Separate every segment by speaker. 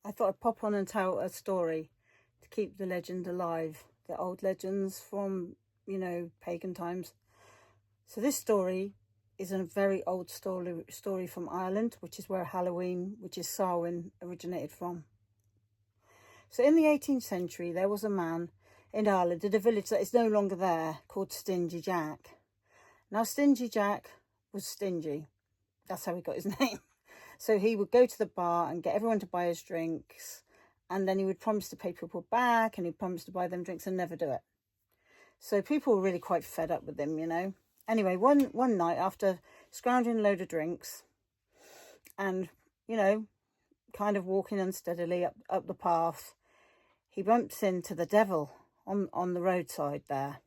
Speaker 1: I thought I'd pop on and tell a story to keep the legend alive, the old legends from, pagan times. So this story is a very old story from Ireland, which is where Halloween, which is Samhain, originated from. So in the 18th century, there was a man in Ireland in a village that is no longer there called Stingy Jack. Now, Stingy Jack was stingy. That's how he got his name. So he would go to the bar and get everyone to buy his drinks, and then he would promise to pay people back, and he'd promise to buy them drinks and never do it. So people were really quite fed up with him, Anyway, one night, after scrounging a load of drinks and, kind of walking unsteadily up the path, he bumps into the devil on the roadside there.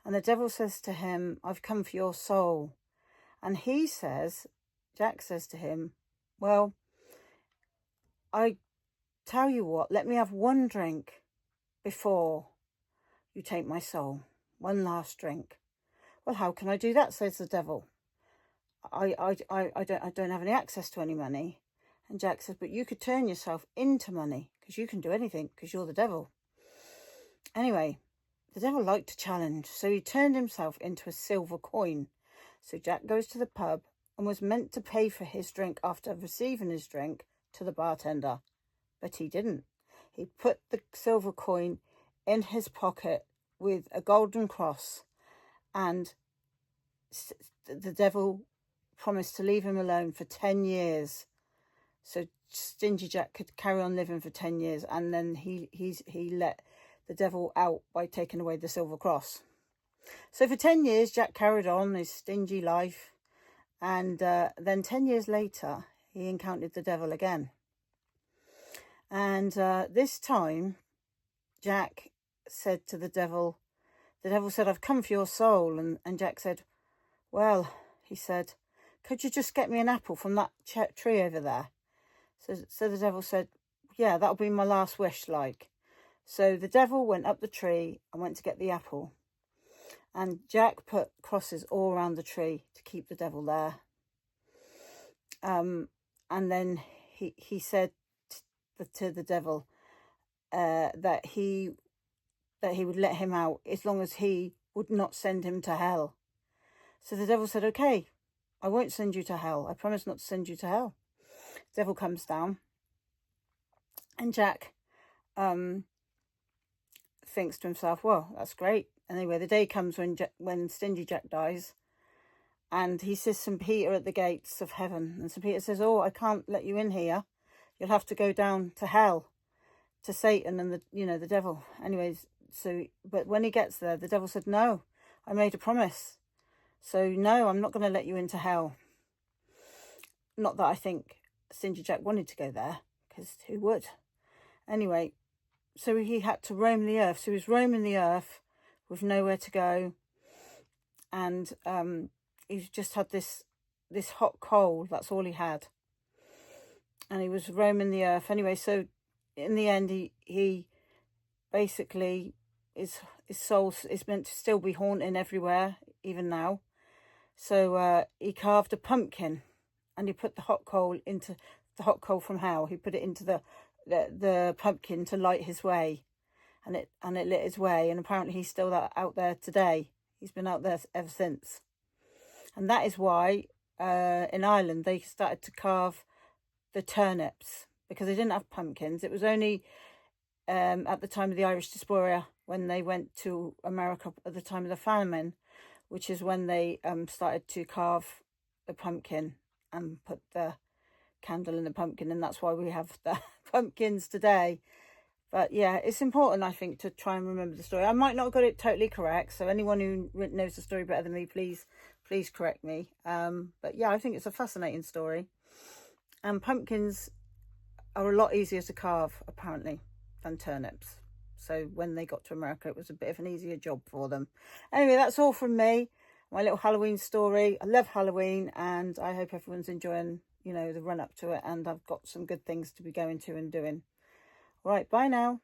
Speaker 1: And the devil says to him, "I've come for your soul." And Jack says to him, "Well, I tell you what, let me have one drink before you take my soul. One last drink." "Well, how can I do that?" says the devil. I don't have any access to any money. And Jack says, "But you could turn yourself into money, because you can do anything, because you're the devil." Anyway, the devil liked to challenge, so he turned himself into a silver coin. So Jack goes to the pub and was meant to pay for his drink after receiving his drink to the bartender. But he didn't. He put the silver coin in his pocket with a golden cross, and the devil promised to leave him alone for 10 years. So Stingy Jack could carry on living for 10 years, and then he let the devil out by taking away the silver cross. So for 10 years, Jack carried on his stingy life, and then 10 years later, he encountered the devil again. And this time, Jack said to the devil said, "I've come for your soul." And Jack said, "Well," he said, "could you just get me an apple from that tree over there?" So the devil said, "Yeah, that'll be my last wish, like." So the devil went up the tree and went to get the apple. And Jack put crosses all around the tree to keep the devil there. And then he said to the devil that he would let him out as long as he would not send him to hell. So the devil said, "Okay, I won't send you to hell. I promise not to send you to hell." The devil comes down, and Jack thinks to himself, "Well, that's great." Anyway, the day comes when Stingy Jack dies, and he sees St. Peter at the gates of heaven. And St. Peter says, "Oh, I can't let you in here. You'll have to go down to hell, to Satan and the devil." Anyways, but when he gets there, the devil said, "No, I made a promise. So no, I'm not going to let you into hell." Not that I think Stingy Jack wanted to go there, because who would? Anyway, so he had to roam the earth. So he was roaming the earth with nowhere to go. And he just had this hot coal. That's all he had. And he was roaming the earth. Anyway, so in the end, he basically, his soul is meant to still be haunting everywhere, even now. So he carved a pumpkin, and he put the hot coal from hell. He put it into the pumpkin to light his way, and it lit his way. And apparently he's still out there today. He's been out there ever since. And that is why in Ireland they started to carve the turnips, because they didn't have pumpkins. It was only at the time of the Irish diaspora, when they went to America at the time of the famine, which is when they started to carve the pumpkin and put the candle in the pumpkin. And that's why we have the pumpkins today. But yeah, it's important, I think, to try and remember the story. I might not have got it totally correct, so anyone who knows the story better than me, please correct me. But yeah, I think it's a fascinating story. And pumpkins are a lot easier to carve, apparently, than turnips. So when they got to America, it was a bit of an easier job for them. Anyway, that's all from me. My little Halloween story. I love Halloween, and I hope everyone's enjoying, the run up to it. And I've got some good things to be going to and doing. All right, bye now.